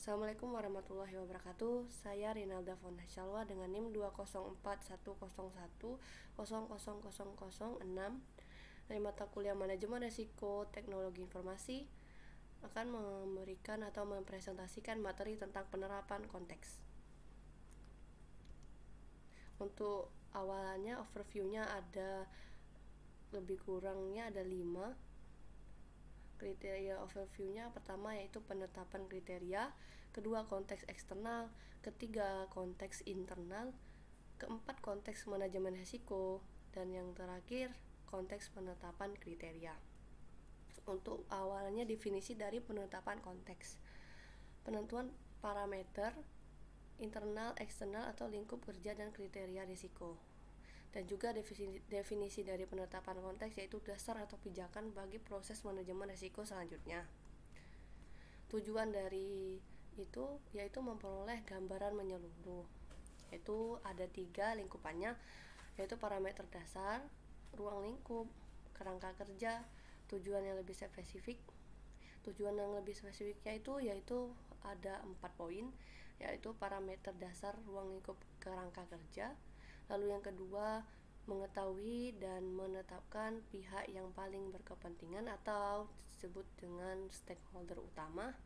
Assalamualaikum warahmatullahi wabarakatuh. Saya Rinalda Fondasyalwa dengan NIM 20410100006 dari mata kuliah Manajemen Risiko Teknologi Informasi akan memberikan atau mempresentasikan materi tentang penerapan konteks. Untuk awalnya overview-nya ada lebih kurangnya ada 5 kriteria. Overview-nya pertama yaitu penetapan kriteria, kedua konteks eksternal, ketiga konteks internal, keempat konteks manajemen risiko, dan yang terakhir konteks penetapan kriteria. Untuk awalnya definisi dari penetapan konteks. Penentuan parameter internal, eksternal atau lingkup kerja dan kriteria risiko. Dan juga definisi dari penetapan konteks yaitu dasar atau pijakan bagi proses manajemen risiko selanjutnya. Tujuan dari itu yaitu memperoleh gambaran menyeluruh, yaitu ada 3 lingkupannya, yaitu parameter dasar, ruang lingkup, kerangka kerja, tujuan yang lebih spesifik. Tujuan yang lebih spesifiknya yaitu ada 4 poin, yaitu parameter dasar, ruang lingkup, kerangka kerja. Lalu yang kedua, mengetahui dan menetapkan pihak yang paling berkepentingan atau disebut dengan stakeholder utama.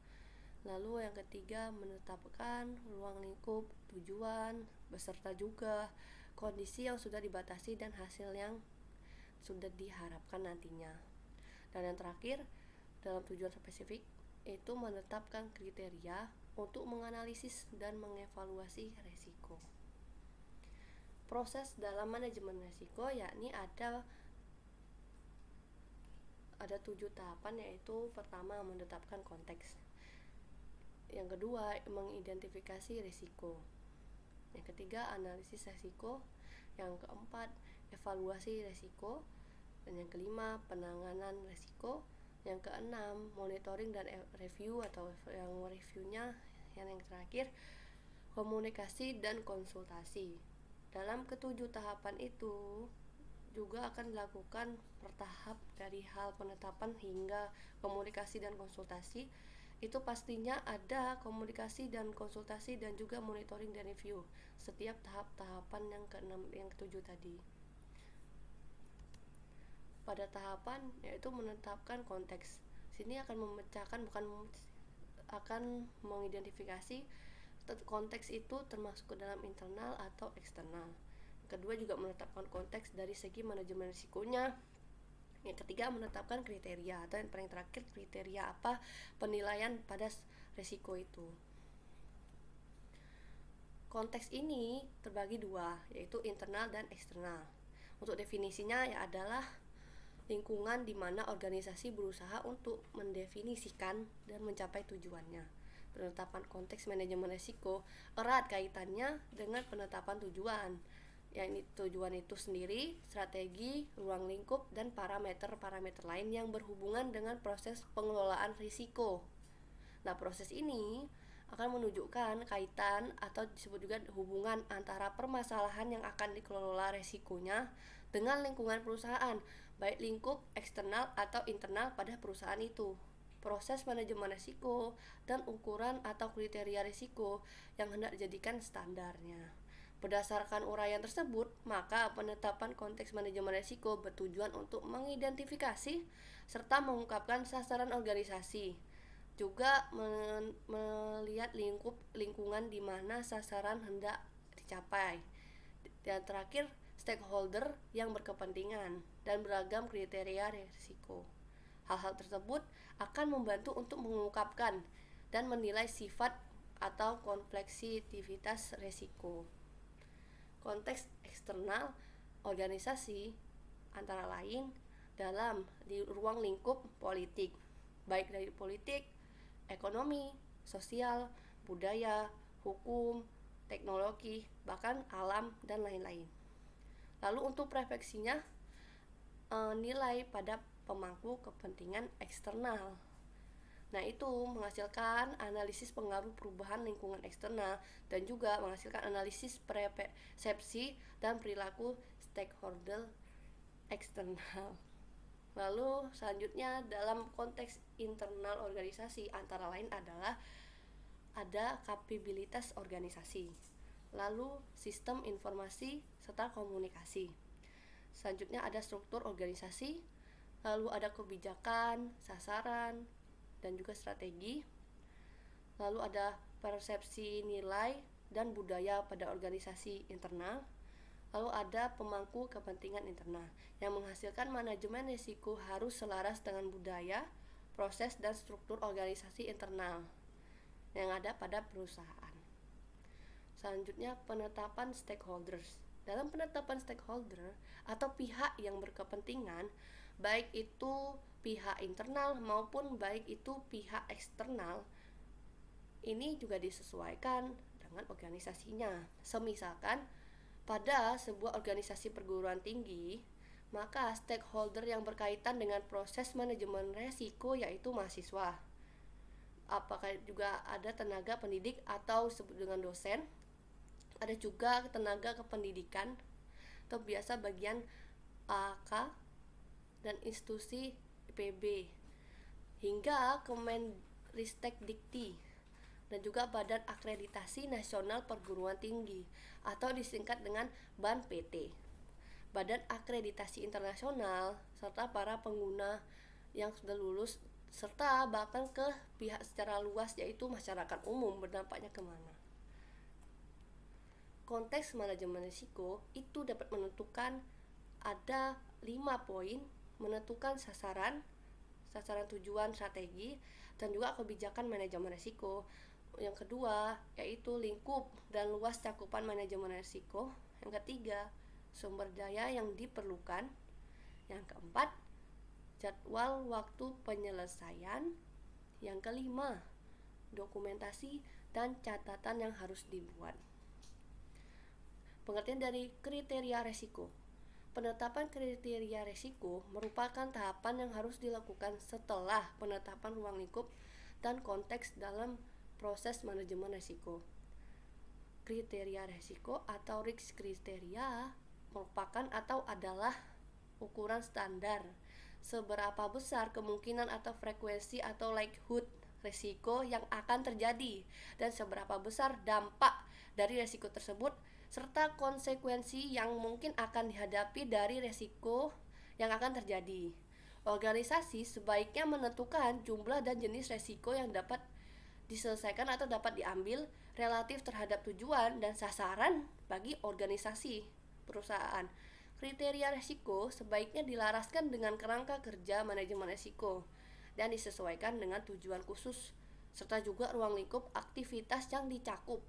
Lalu yang ketiga, menetapkan ruang lingkup, tujuan, beserta juga kondisi yang sudah dibatasi dan hasil yang sudah diharapkan nantinya. Dan yang terakhir, dalam tujuan spesifik itu menetapkan kriteria untuk menganalisis dan mengevaluasi risiko. Proses dalam manajemen risiko yakni ada 7 tahapan, yaitu pertama menetapkan konteks, yang kedua mengidentifikasi risiko, yang ketiga analisis risiko, yang keempat evaluasi risiko, dan yang kelima penanganan risiko, yang keenam monitoring dan review atau yang reviewnya, yang terakhir komunikasi dan konsultasi. Dalam ketujuh tahapan itu juga akan dilakukan bertahap dari hal penetapan hingga komunikasi dan konsultasi. Itu pastinya ada komunikasi dan konsultasi dan juga monitoring dan review setiap tahap-tahapan yang ketujuh tadi. Pada tahapan yaitu menetapkan konteks, sini akan mengidentifikasi konteks itu termasuk ke dalam internal atau eksternal. Kedua juga menetapkan konteks dari segi manajemen risikonya. Yang ketiga menetapkan kriteria, atau yang paling terakhir kriteria apa penilaian pada risiko itu. Konteks ini terbagi 2, yaitu internal dan eksternal. Untuk definisinya adalah lingkungan di mana organisasi berusaha untuk mendefinisikan dan mencapai tujuannya. Penetapan konteks manajemen risiko erat kaitannya dengan penetapan tujuan, yakni tujuan itu sendiri, strategi, ruang lingkup, dan parameter-parameter lain yang berhubungan dengan proses pengelolaan risiko. Nah, proses ini akan menunjukkan kaitan atau disebut juga hubungan antara permasalahan yang akan dikelola risikonya dengan lingkungan perusahaan, baik lingkup eksternal atau internal pada perusahaan itu. Proses manajemen risiko dan ukuran atau kriteria risiko yang hendak dijadikan standarnya. Berdasarkan uraian tersebut, maka penetapan konteks manajemen risiko bertujuan untuk mengidentifikasi serta mengungkapkan sasaran organisasi. Juga melihat lingkungan di mana sasaran hendak dicapai. Dan terakhir, stakeholder yang berkepentingan dan beragam kriteria risiko. Hal-hal tersebut akan membantu untuk mengungkapkan dan menilai sifat atau kompleksitas risiko. Konteks eksternal organisasi antara lain dalam di ruang lingkup politik, baik dari politik, ekonomi, sosial, budaya, hukum, teknologi, bahkan alam dan lain-lain. Lalu untuk refleksinya, nilai pada pemangku kepentingan eksternal. Nah, itu menghasilkan analisis pengaruh perubahan lingkungan eksternal dan juga menghasilkan analisis persepsi dan perilaku stakeholder eksternal. Lalu selanjutnya dalam konteks internal organisasi antara lain adalah ada kapabilitas organisasi, lalu sistem informasi serta komunikasi. Selanjutnya ada struktur organisasi, lalu ada kebijakan, sasaran, dan juga strategi. Lalu ada persepsi nilai dan budaya pada organisasi internal. Lalu ada pemangku kepentingan internal yang menghasilkan manajemen risiko harus selaras dengan budaya, proses, dan struktur organisasi internal yang ada pada perusahaan. Selanjutnya penetapan stakeholders. Dalam penetapan stakeholder atau pihak yang berkepentingan, baik itu pihak internal maupun baik itu pihak eksternal, ini juga disesuaikan dengan organisasinya. Semisalkan pada sebuah organisasi perguruan tinggi, maka stakeholder yang berkaitan dengan proses manajemen resiko yaitu mahasiswa. Apakah juga ada tenaga pendidik atau disebut dengan dosen, ada juga tenaga kependidikan atau biasa bagian AK dan institusi IPB, hingga Kemenristek Dikti dan juga Badan Akreditasi Nasional Perguruan Tinggi atau disingkat dengan BANPT, Badan Akreditasi Internasional, serta para pengguna yang sudah lulus, serta bahkan ke pihak secara luas yaitu masyarakat umum berdampaknya kemana. Konteks manajemen risiko itu dapat menentukan ada 5 poin, menentukan sasaran tujuan, strategi, dan juga kebijakan manajemen risiko. Yang kedua yaitu lingkup dan luas cakupan manajemen risiko. Yang ketiga, sumber daya yang diperlukan. Yang keempat, jadwal waktu penyelesaian. Yang kelima, dokumentasi dan catatan yang harus dibuat. Pengertian dari kriteria risiko. Penetapan kriteria risiko merupakan tahapan yang harus dilakukan setelah penetapan ruang lingkup dan konteks dalam proses manajemen risiko. Kriteria risiko atau risk kriteria merupakan atau adalah ukuran standar seberapa besar kemungkinan atau frekuensi atau likelihood risiko yang akan terjadi dan seberapa besar dampak dari risiko tersebut serta konsekuensi yang mungkin akan dihadapi dari risiko yang akan terjadi. Organisasi sebaiknya menentukan jumlah dan jenis risiko yang dapat diselesaikan atau dapat diambil relatif terhadap tujuan dan sasaran bagi organisasi perusahaan. Kriteria risiko sebaiknya dilaraskan dengan kerangka kerja manajemen risiko dan disesuaikan dengan tujuan khusus serta juga ruang lingkup aktivitas yang dicakup.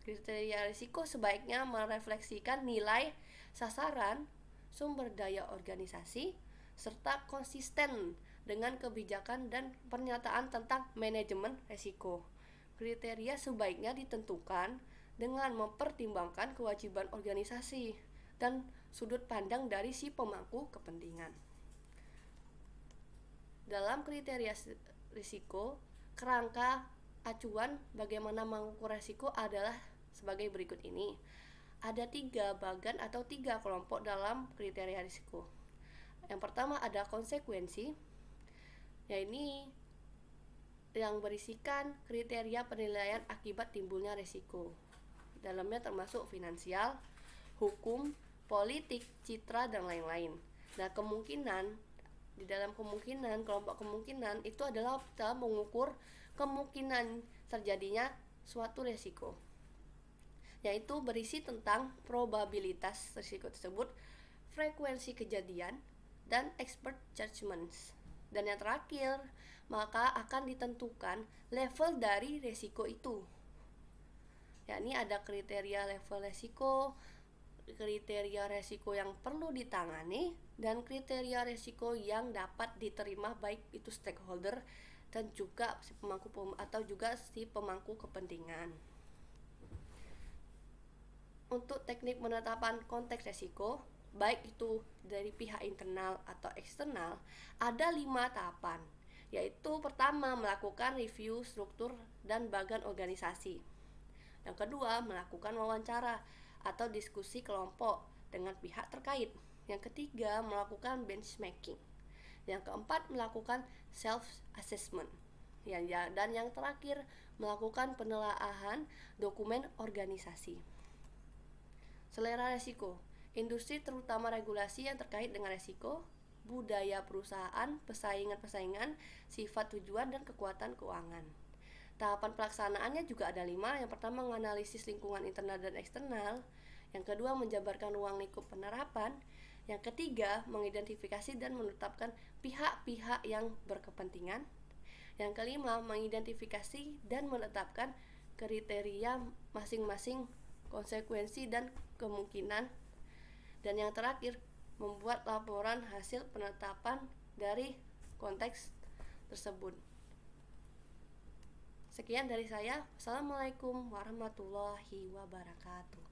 Kriteria risiko sebaiknya merefleksikan nilai, sasaran, sumber daya organisasi, serta konsisten dengan kebijakan dan pernyataan tentang manajemen risiko. Kriteria sebaiknya ditentukan dengan mempertimbangkan kewajiban organisasi dan sudut pandang dari si pemangku kepentingan. Dalam kriteria risiko, kerangka acuan bagaimana mengukur risiko adalah sebagai berikut ini. Ada 3 bagan atau 3 kelompok dalam kriteria risiko. Yang pertama ada konsekuensi, yaitu yang berisikan kriteria penilaian akibat timbulnya risiko. Dalamnya termasuk finansial, hukum, politik, citra, dan lain-lain. Nah, di dalam kelompok kemungkinan itu adalah dalam mengukur kemungkinan terjadinya suatu risiko, yaitu berisi tentang probabilitas risiko tersebut, frekuensi kejadian, dan expert judgments. Dan yang terakhir, maka akan ditentukan level dari risiko itu. Yakni ada kriteria level risiko, kriteria risiko yang perlu ditangani, dan kriteria risiko yang dapat diterima baik itu stakeholder dan juga si pemangku kepentingan. Untuk teknik penetapan konteks risiko, baik itu dari pihak internal atau eksternal, ada 5 tahapan, yaitu pertama melakukan review struktur dan bagan organisasi. Yang kedua, melakukan wawancara atau diskusi kelompok dengan pihak terkait. Yang ketiga, melakukan benchmarking. Yang keempat, melakukan self-assessment. Dan yang terakhir, melakukan penelaahan dokumen organisasi. Selera resiko. Industri terutama regulasi yang terkait dengan resiko, budaya perusahaan, persaingan, sifat tujuan, dan kekuatan keuangan. Tahapan pelaksanaannya juga ada 5. Yang pertama, menganalisis lingkungan internal dan eksternal. Yang kedua, menjabarkan ruang lingkup penerapan. Yang ketiga, mengidentifikasi dan menetapkan pihak-pihak yang berkepentingan. Yang kelima, mengidentifikasi dan menetapkan kriteria masing-masing konsekuensi dan kemungkinan. Dan yang terakhir, membuat laporan hasil penetapan dari konteks tersebut. Sekian dari saya. Assalamualaikum warahmatullahi wabarakatuh.